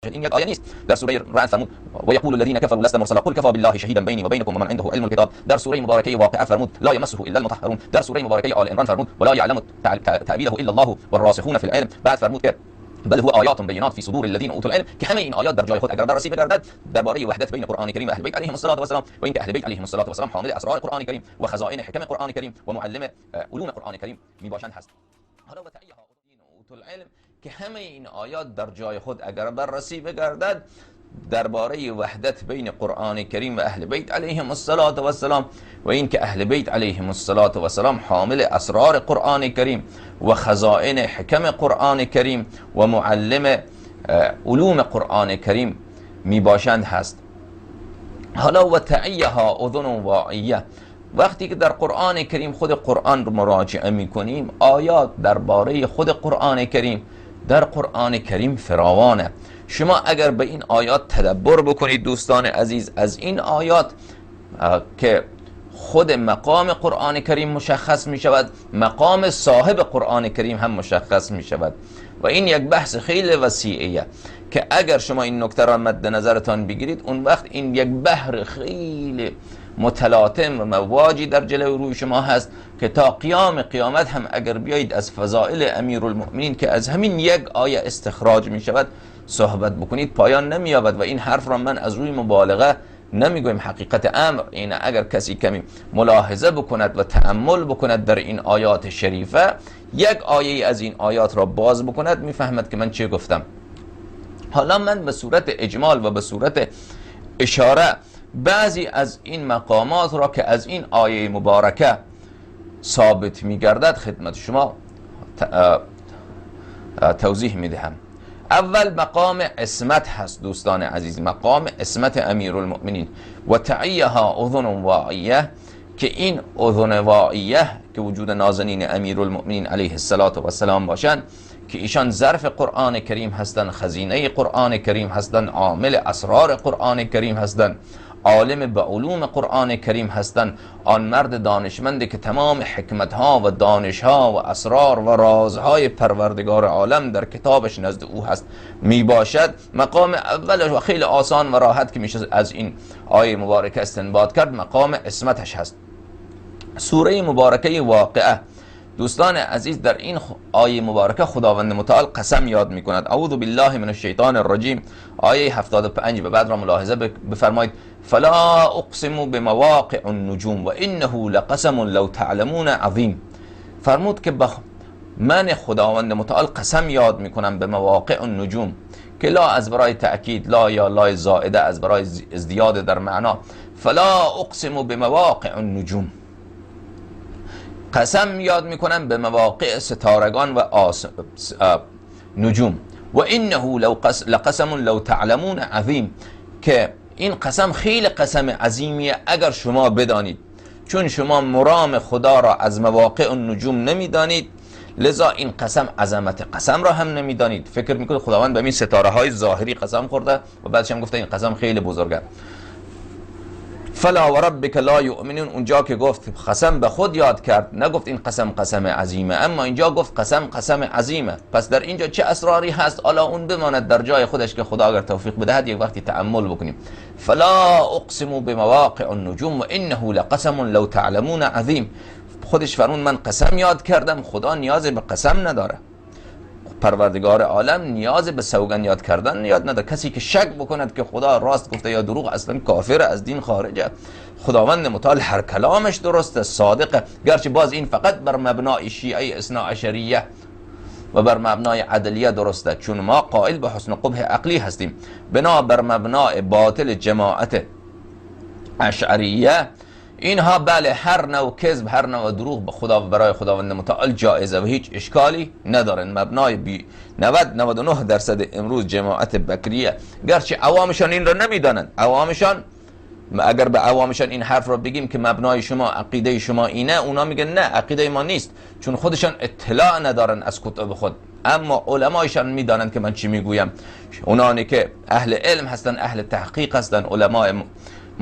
این یک آیه نیست. در سوره رعد فرمود و یقول الذين كفروا لست مرسلا قل كفى بالله شهيدا بيني وبينكم ومن عنده علم الكتاب. در سوره مبارکه واقعه فرمود لا يمسه الا المطهرون. در سوره مبارکه آل عمران فرمود ولا يعلم تأويله الا الله والراسخون في العلم. بعد فرمود که بل هو آیات بینات فی صدور الذین اوتوا العلم، که همه این آیات در جای خود اگر بررسی بگردد درباره وحدت بین قرآن کریم و اهل بیت علیهم الصلاة و السلام، و اینکه اهل بیت علیهم الصلاة و السلام حامل اسرار قرآن کریم و خزائن حکم قرآن کریم و معلم علوم قرآن کریم میباشند هست. حالا و تعیها اوتوا العلم، که همه این آیات در جای خود اگر بررسی بگردد درباره وحدت بین قرآن کریم و اهل بیت علیهم الصلاة و السلام، و اینکه اهل بیت علیهم الصلاة و السلام حامل اسرار قرآن کریم و خزائن حکم قرآن کریم و معلم علوم قرآن کریم می باشند هست. حالا و تعیها اذن واعیه، وقتی که در قرآن کریم خود قرآن رو مراجعه می کنیم، آیات درباره خود قرآن کریم در قرآن کریم فراوانه. شما اگر به این آیات تدبر بکنید دوستان عزیز، از این آیات که خود مقام قرآن کریم مشخص می شود، مقام صاحب قرآن کریم هم مشخص می شود، و این یک بحث خیلی وسیعیه که اگر شما این نکته را مد نظرتان بگیرید، اون وقت این یک بحر خیلی متلاطم و مواجی در جلوی روی شما هست که تا قیام قیامت هم اگر بیایید از فضائل امیرالمؤمنین که از همین یک آیه استخراج می شود صحبت بکنید پایان نمی یابد. و این حرف را من از روی مبالغه نمیگویم، حقیقت امر اینه اگر کسی کمی ملاحظه بکند و تأمل بکند در این آیات شریفه، یک آیه از این آیات را باز بکند میفهمد که من چه گفتم. حالا من به صورت اجمال و به صورت اشاره بعضی از این مقامات را که از این آیه مبارکه ثابت میگردد خدمت شما توضیح میدهم. اول مقام عصمت هست دوستان عزیز، مقام عصمت امیرالمؤمنین و تعیها اذن واعیه، که این اذن واعیه که وجود نازنین امیرالمؤمنین علیه الصلاة و السلام باشند، که ایشان ظرف قرآن کریم هستند، خزینه قرآن کریم هستند، عامل اسرار قرآن کریم هستند، عالم به علوم قرآن کریم هستند، آن مرد دانشمندی که تمام حکمتها و دانشها و اسرار و رازهای پروردگار عالم در کتابش نزد او هست می باشد. مقام اول و خیلی آسان و راحت که میشه از این آیه مبارکه استنباط کرد مقام عصمتش هست. سوره مبارکه واقعه دوستان عزیز، در این آیه مبارکه خداوند متعال قسم یاد می کند. اعوذ بالله من الشیطان الرجیم، آیه 75 به بعد را ملاحظه بفرمایید. فلا اقسم بمواقع النجوم و انه لقسم لو تعلمون عظیم. فرمود که من خداوند متعال قسم یاد می کنم به مواقع النجوم، که لا از برای تأکید، لا یا لا زائده از برای ازدیاد در معنا. فلا اقسم بمواقع النجوم، قسم یاد میکنم به مواقع ستارگان و نجوم. و انه لقسم لو تعلمون عظیم، که این قسم خیلی قسم عظیمیه اگر شما بدانید، چون شما مرام خدا را از مواقع النجوم نمیدانید، لذا این قسم عظمت قسم را هم نمیدانید. فکر میکنید خداوند به این ستاره های ظاهری قسم خورده و بعدش هم گفته این قسم خیلی بزرگه. فلا و ربک لا یؤمنون، اونجا که گفت قسم به خود یاد کرد، نگفت این قسم قسم عظیمه، اما اینجا گفت قسم قسم عظیمه. پس در اینجا چه اسراری هست؟ حالا اون بماند در جای خودش که خدا اگر توفیق بدهد یک وقتی تأمل بکنیم. فلا اقسم بمواقع النجوم و انه لقسم لو تعلمون عظیم. خودش فرمون من قسم یاد کردم، خدا نیاز به قسم نداره، پروردگار عالم نیاز به سوگند یاد کردن یاد نداره. کسی که شک بکند که خدا راست گفته یا دروغ اصلا کافر، از دین خارجه. خداوند متعال هر کلامش درسته، صادقه، گرچه باز این فقط بر مبنای شیعه اثنا عشریه و بر مبنای عدلیه درسته، چون ما قائل به حسن قبح عقلی هستیم. بنا بر مبنای باطل جماعت اشعریه اینها بله هر نوع کذب، هر نوع دروغ به خدا و برای خداوند متعال جایزه و هیچ اشکالی ندارن. مبنای 99% امروز جماعت بکریه، گرچه عوامشان این را نمیدانند، عوامشان اگر به عوامشان این حرف را بگیم که مبنای شما عقیده شما اینه، اونا میگن نه عقیده ما نیست، چون خودشان اطلاع ندارن از کتب خود، اما علمایشان میدانند که من چی میگویم. اونانی که اهل علم هستن، اهل تحقیق هستن، علمای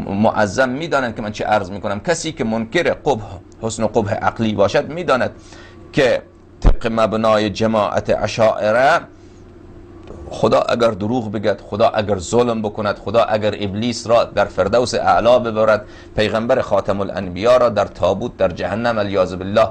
معظم میدانند که من چه عرض میکنم. کسی که منکر قبح حسن و قبح عقلی باشد میداند که طبق مبنای جماعت اشاعره خدا اگر دروغ بگد، خدا اگر ظلم بکند، خدا اگر ابلیس را در فردوس اعلا ببرد، پیغمبر خاتم الانبیا را در تابوت در جهنم الیاذ بالله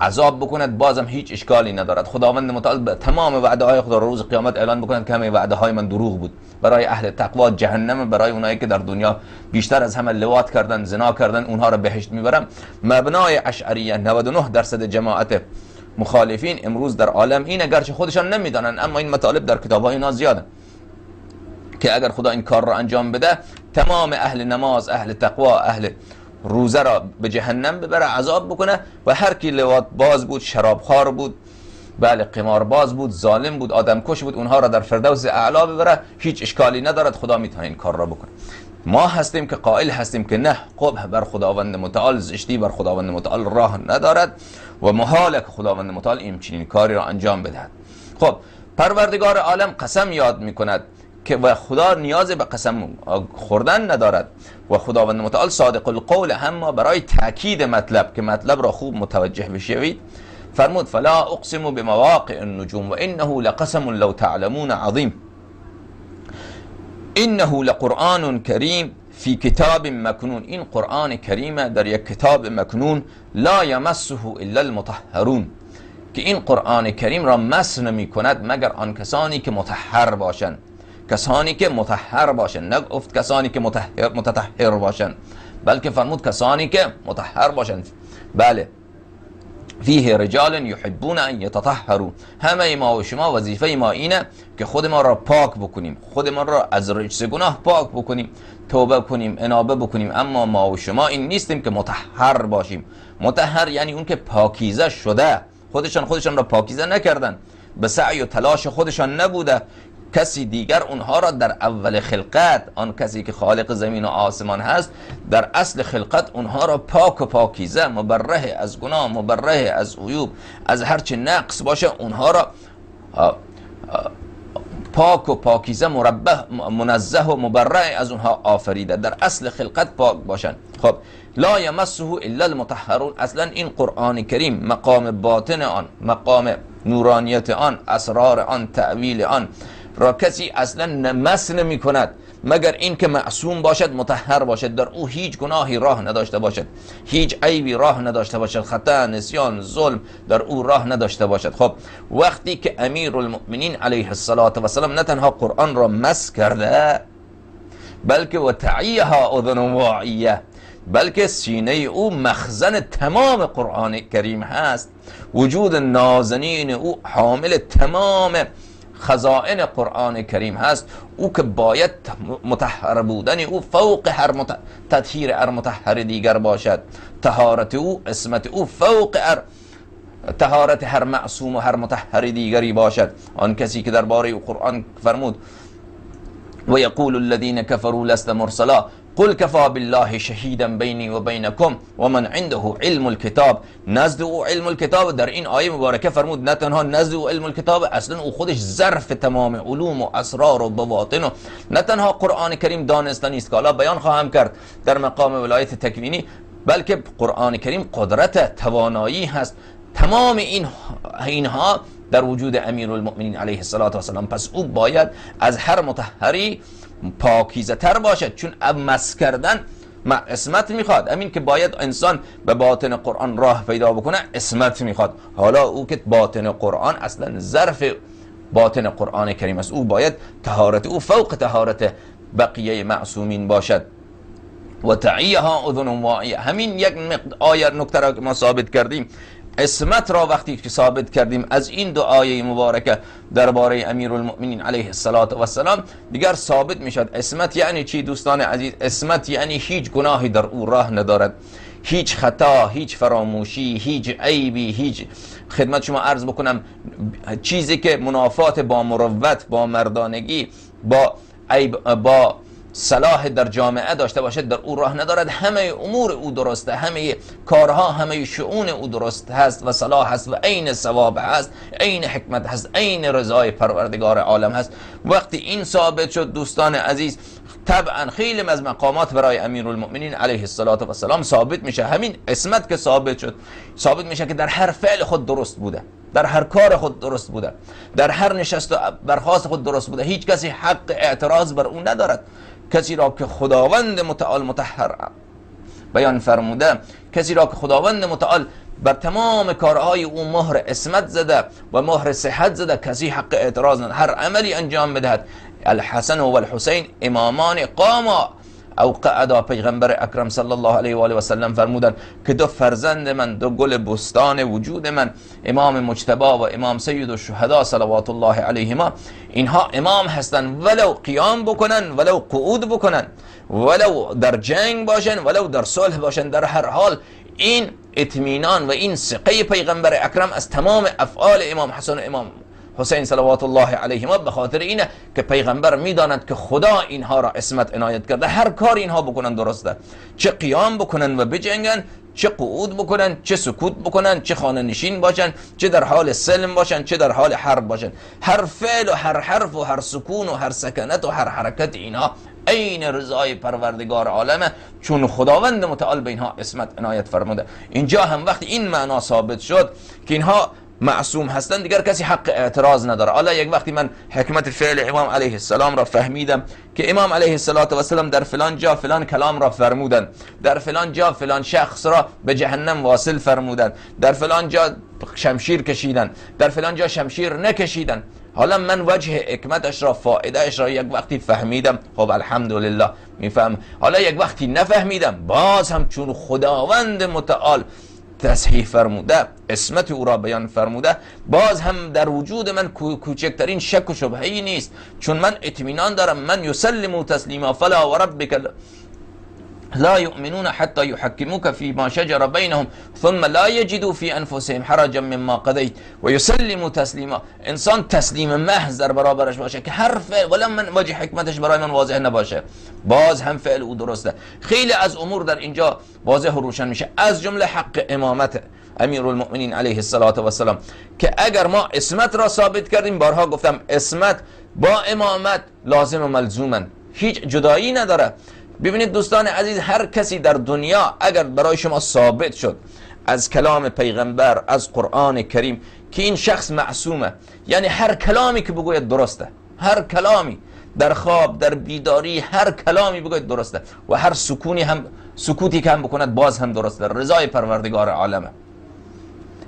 عذاب بکند، بازم هیچ اشکالی ندارد. خداوند متعال به تمام وعده های خدا روز قیامت اعلان بکند که همه وعده های من دروغ بود. برای اهل تقوا جهنم، برای اونایی که در دنیا بیشتر از همه لواط کردن، زنا کردن، اونها را بهشت میبرم. مبنای اشعریه 99% جماعت مخالفین امروز در عالم اینه، گرچه خودشان نمیدانن اما این مطالب در کتاب‌های اینا زیاده که اگر خدا این کار را انجام بده تمام اهل نماز، اهل تقوا، اهل روزه را به جهنم ببره، عذاب بکنه و هر کی لواط باز بود، شرابخوار بود، بله قمار باز بود، ظالم بود، آدم کش بود، اونها را در فردوس اعلا ببره، هیچ اشکالی ندارد، خدا میتونه این کار را بکنه. ما هستیم که قائل هستیم که نه، قبح بر خداوند متعال، زشتی بر خداوند متعال راه ندارد و محاله که خداوند متعال این چنین کاری را انجام بدهد. خب پروردگار عالم قسم یاد میکند که و خدا نیاز به قسم خوردن ندارد و خداوند متعال صادق القول، اما برای تاکید مطلب که مطلب را خوب متوجه بشوید فرمود فلا اقسم بمواقع النجوم و انه لقسم لو تعلمون عظیم انه لقرآن کریم فی کتاب مکنون. این قرآن کریم در یک کتاب مکنون، لا یمسه الا المطهرون، که این قرآن کریم را مس نمی کند مگر آن کسانی که مطهر باشند. کسانی که مطهر باشند، نگفت کسانی که متطهر باشند، بلکه فرمود کسانی که مطهر باشند. بله فیه رجال یحبون ان یتطهروا. همه ما و شما وظیفه ما اینه که خود ما را پاک بکنیم، خود ما را از رجس گناه پاک بکنیم، توبه کنیم، انابه بکنیم. اما ما و شما این نیستیم که مطهر باشیم. مطهر یعنی اون که پاکیزه شده، خودشان را پاکیزه نکردن، به سعی و تلاش خودشان نبوده، کسی دیگر اونها را در اول خلقت، آن کسی که خالق زمین و آسمان هست، در اصل خلقت اونها را پاک و پاکیزه، مبرهه از گناه، مبرهه از عیوب، از هرچه نقص باشه اونها را پاک و پاکیزه، مربه، منزه و مبرهه از اونها آفریده، در اصل خلقت پاک باشن. خب لا یمسه الا المطهرون. اصلا این قرآن کریم مقام باطن آن، مقام نورانیت آن، اسرار آن، تعویل آن را کسی اصلا مس نمی کند مگر این که معصوم باشد، مطهر باشد، در او هیچ گناهی راه نداشته باشد، هیچ عیبی راه نداشته باشد، خطا، نسیان، ظلم در او راه نداشته باشد. خب وقتی که امیر المؤمنین علیه السلام نه تنها قرآن را مس کرده، بلکه و تعیها اذن واعیه، بلکه سینه او مخزن تمام قرآن کریم هست، وجود نازنین او حامل تمام خزائن قرآن کریم هست، او که باید مطهر بودن او فوق هر تطهیر هر مطهر دیگر باشد، طهارت او، عصمت او فوق طهارت هر معصوم و هر مطهر دیگری باشد. آن کسی که درباره او قرآن فرمود و یقول الذین کفروا لست مرسلا قل کفا بالله شهیدا بینی و بینکم و من عنده علم الکتاب. نزد او علم الکتاب در این آیه مبارکه فرمود نه تنها نزد او علم الکتاب، اصلا او خودش ظرف تمام علوم و اسرار و بواطن، و نه تنها قرآن کریم دانستنی است که حالا بیان خواهم کرد در مقام ولایت تکوینی، بلکه قرآن کریم قدرت، توانایی هست. تمام اینها در وجود امیر المؤمنین علیه السلام. پس او باید از هر مطهری پاکیزه تر باشد، چون مس کردن عصمت میخواد. همین که باید انسان به باطن قرآن راه پیدا بکنه عصمت میخواد، حالا او که باطن قرآن اصلا ظرف باطن قرآن کریم است، او باید طهارت او فوق طهارت بقیه معصومین باشد. و تعیها اذن واعیه. همین یک آیه نکته را که ما ثابت کردیم، عصمت را وقتی که ثابت کردیم از این دو آیه مبارکه درباره امیر المؤمنین علیه السلام، دیگر ثابت میشد عصمت یعنی چی دوستان عزیز؟ عصمت یعنی هیچ گناهی در او راه ندارد، هیچ خطا، هیچ فراموشی، هیچ عیبی، هیچ، خدمت شما عرض بکنم، چیزی که منافات با مروت، با مردانگی، با عیب، با صلاح در جامعه داشته باشد در او راه ندارد. همه امور او درسته، همه کارها، همه شؤون او درست هست و صلاح هست و عین ثواب هست، عین حکمت هست، عین رضای پروردگار عالم هست. وقتی این ثابت شد دوستان عزیز، طبعا خیلی از مقامات برای امیر المؤمنین علیه السلام ثابت میشه. همین عصمت که ثابت شد، ثابت میشه که در هر فعل خود درست بوده، در هر کار خود درست بوده، در هر نشست و برخاست خود درست بوده. هیچ کسی حق اعتراض بر او ندارد. کسی را که خداوند متعال مطهر بیان فرموده، کسی را که خداوند متعال بر تمام کارهای او مهر عصمت زده و مهر صحت زده، کسی حق اعتراض ندارد. هر عملی انجام بدهد. الحسن و الحسین امامان قاما او قعدا، پیغمبر اکرم صلی الله علیه و آله و سلم فرمودند که دو فرزند من، دو گل بستان وجود من، امام مجتبی و امام سید الشهدا صلوات الله علیهما، اینها امام هستند، ولو قیام بکنن، ولو قعود بکنن، ولو در جنگ باشن، ولو در صلح باشن، در هر حال این اطمینان و این ثقه پیغمبر اکرم از تمام افعال امام حسن و امام حسین صلوات الله علیهما به خاطر اینه که پیغمبر میداند که خدا اینها را عصمت عنایت کرده. هر کار اینها بکنن درسته، چه قیام بکنن و بجنگن، چه قعود بکنن، چه سکوت بکنن، چه خانه نشین باشن، چه در حال سلم باشن، چه در حال حرب باشن. هر فعل و هر حرف و هر سکون و هر سکنت و هر حرکت اینها عین رضای پروردگار عالمه، چون خداوند متعال به اینها عصمت عنایت فرموده. اینجا هم وقتی این معنا ثابت شد که اینها معصوم هستند، دیگر کسی حق اعتراض نداره. حالا یک وقتی من حکمت فعل امام علیه السلام را فهمیدم که امام علیه السلام در فلان جا فلان کلام را فرمودند، در فلان جا فلان شخص را به جهنم واصل فرمودند، در فلان جا شمشیر کشیدن، در فلان جا شمشیر نکشیدن. حالا من وجه حکمتش را، فایدهش را یک وقتی فهمیدم، خب الحمدلله میفهم. حالا یک وقتی نفهمیدم، باز هم چون خداوند متعال تصحیح فرموده، عصمت او را بیان فرموده، باز هم در وجود من کوچکترین شک و شبهه‌ای نیست، چون من اطمینان دارم. من یسلموا تسلیما فلا وربک لا یؤمنون حتی یحکموک فیما شجر بینهم ثم لا یجدوا فی انفسهم حرجا مما قضیت و یسلموا تسلیما. انسان تسلیم محض در برابرش باشه که هر فعل ولی من وجه حکمتش برای من واضح نباشه، باز هم فعل او درسته. خیلی از امور در اینجا واضح و روشن میشه، از جمله حق امامت امیرالمؤمنین علیه السلام که اگر ما عصمت را ثابت کردیم، بارها گفتم عصمت با امامت لازم و ملزومن، هیچ جدایی نداره. ببینید دوستان عزیز، هر کسی در دنیا اگر برای شما ثابت شد از کلام پیغمبر، از قرآن کریم که این شخص معصومه، یعنی هر کلامی که بگوید درسته، هر کلامی، در خواب، در بیداری، هر کلامی بگوید درسته و هر سکوتی که هم بکند باز هم درسته، رضای پروردگار عالمه.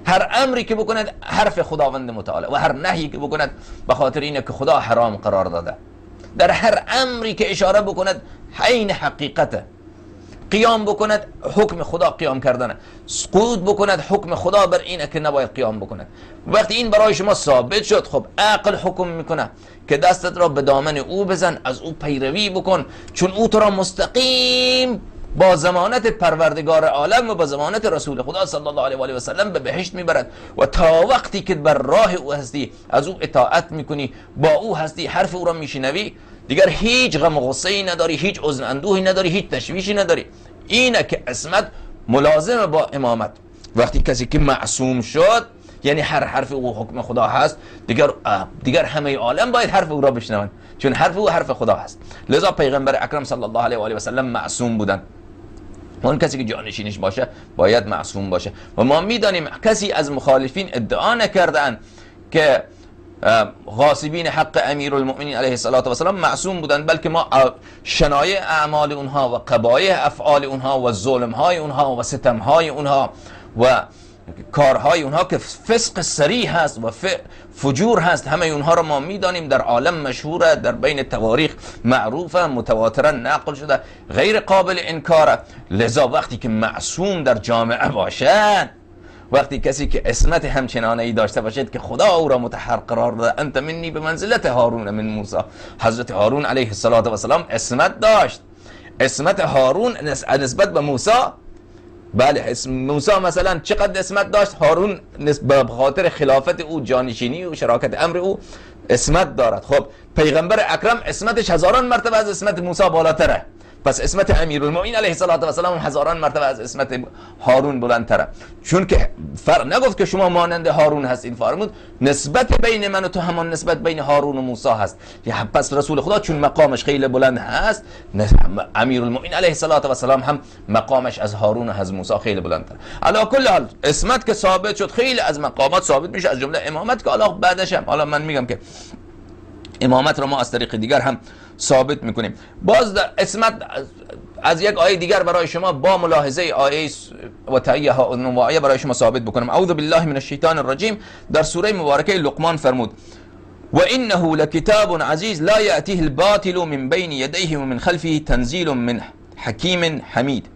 هر امری که بکند حرف خداوند متعال و هر نهی که بکند به خاطر اینه که خدا حرام قرار داده. در هر امری که اشاره بکند عین حقیقته. قیام بکند حکم خدا قیام کردنه، سقوط بکند حکم خدا بر اینه که نباید قیام بکند. وقتی این برای شما ثابت شد، خب عقل حکم میکنه که دستت را به دامن او بزن، از او پیروی بکن، چون او تو را مستقیم با ضمانت پروردگار عالم و با ضمانت رسول خدا صلی الله علیه و آله و سلم به بهشت میبرد. و تا وقتی که بر راه او هستی، از او اطاعت میکنی، با او هستی، حرف او را میشنوی، دیگر هیچ غم و غصه‌ای نداری، هیچ حزن اندوهی نداری، هیچ تشویشی نداری. اینه که عصمت ملازم با امامت. وقتی کسی که معصوم شد، یعنی هر حرف او حکم خدا هست، دیگر همه عالم باید حرف او را بشنوند، چون حرف او حرف خدا هست. لذا پیغمبر اکرم صلی الله علیه و آله و سلم معصوم بودند. اون کسی که جانشینش باشه باید معصوم باشه. و ما میدانیم کسی از مخالفین ادعا نکردند که غاصبین حق امیرالمؤمنین علیه السلام معصوم بودند، بلکه ما شنایع اعمال اونها و قبایح افعال اونها و ظلمهای اونها و ستمهای اونها و کارهای اونها که فسق صریح هست و فجور هست، همه اونها رو ما میدانیم، در عالم مشهوره، در بین تواریخ معروفه، متواترا نقل شده، غیر قابل انکاره. لذا وقتی که معصوم در جامعه باشد، وقتی کسی که عصمت همچنانه‌ای داشته باشد که خدا او را مطهر قرار داده، انت منی به منزلت هارون من موسی، حضرت هارون علیه السلام عصمت داشت. عصمت هارون نسبت به موسی، بله، موسی مثلا چقدر عصمت داشت، هارون به خاطر خلافت او، جانشینی و شراکت امر او عصمت دارد. خب پیغمبر اکرم عصمتش هزاران مرتبه از عصمت موسی بالاتره. پس اسمت امیرالمومنین علیه السلام هزاران مرتبه از اسمت هارون بلندتره، چون که فرق نگفت که شما مانند هارون هستید، فرمود نسبت بین من و تو همان نسبت بین هارون و موسی هست. پس رسول خدا چون مقامش خیلی بلند هست، امیرالمومنین علیه السلام هم مقامش از هارون و از موسی خیلی بلندتر. علی کل حال اسمت که ثابت شد، خیلی از مقامات ثابت میشه، از جمله امامت که حالا بعدش هم حالا من میگم که امامت رو ما از طریق دیگر هم ثابت میکنیم. باز در اسمت از یک آیه دیگر برای شما با ملاحظه آیه و تایید آیه برای شما ثابت بکنم. اعوذ بالله من الشیطان الرجیم در سوره مبارکه لقمان فرمود و انه لکتاب عزیز لا یأتیه الباطل من بین یدیه و من خلفه تنزیل من حکیم حمید.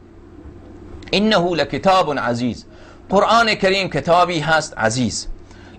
انه لکتاب عزیز، قرآن کریم کتابی هست عزیز،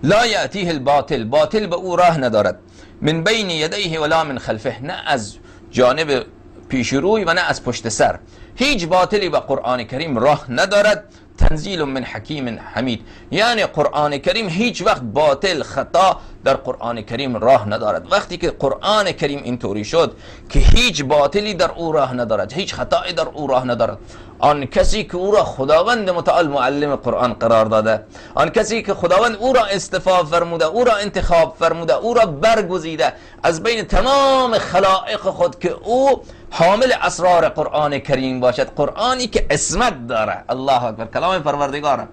لا یأتیه الباطل، باطل به او راه ندارد، من بین یدیه ولا من خلفه، نه از جانب پیش روی و نه از پشت سر، هیچ باطلی به قرآن کریم راه ندارد. تنزیل من حکیم حمید، یعنی قرآن کریم هیچ وقت باطل خطا در قرآن کریم راه ندارد. وقتی که قرآن کریم اینطوری شد که هیچ باطلی در او راه ندارد، هیچ خطایی در او راه ندارد، آن کسی که او را خداوند متعال معلم قرآن قرار داده، آن کسی که خداوند او را اصطفا فرموده، او را انتخاب فرموده، او را برگزیده از بین تمام خلائق خود که او حامل اسرار قرآن کریم باشد، قرآنی که عصمت داره، الله اکبر، کلام پروردگاره،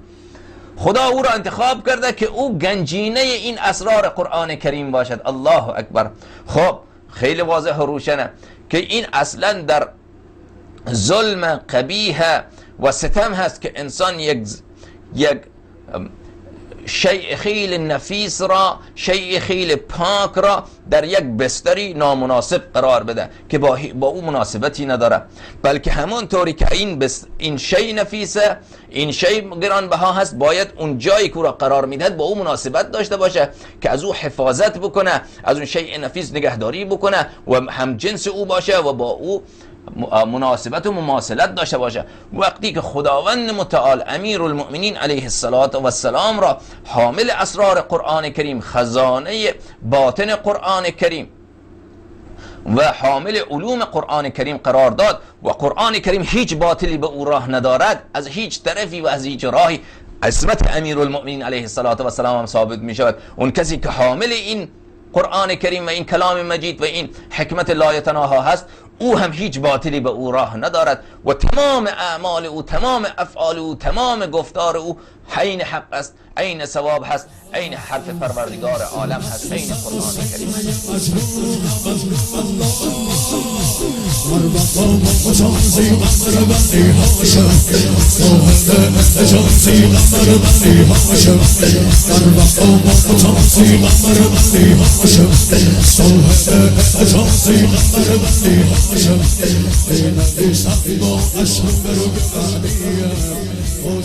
خدا او را انتخاب کرده که او گنجینه این اسرار قرآن کریم باشد، الله اکبر. خب خیلی واضح و روشنه که این اصلا در ظلم قبیح و ستم هست که انسان یک شیء خیلی نفیس را، شیء خیلی پاک را در یک بستری نامناسب قرار بده که با او مناسبتی نداره، بلکه همون طوری که این شیء نفیسه، این شیء گرانبها هست، باید اون جایی که او را قرار میدهد با او مناسبت داشته باشه که از او حفاظت بکنه، از اون شیء نفیس نگهداری بکنه و هم جنس او باشه و با او مناسبت و مماثلت داشته باشه. وقتی که خداوند متعال امیرالمؤمنین علیه السلام را حامل اسرار قرآن کریم، خزانه باطن قرآن کریم و حامل علوم قرآن کریم قرار داد و قرآن کریم هیچ باطلی به او راه ندارد، از هیچ طرفی و از هیچ راهی عصمت امیرالمؤمنین علیه السلام هم ثابت می شود. اون کسی که حامل این قرآن کریم و این کلام مجید و این حکمت لایتناها هست، او هم هیچ باطلی به او راه ندارد و تمام اعمال او، تمام افعال او، تمام گفتار او عین حق است، عین ثواب هست، عین حرف پروردگار عالم هست، عین قرآن کریم. Oh,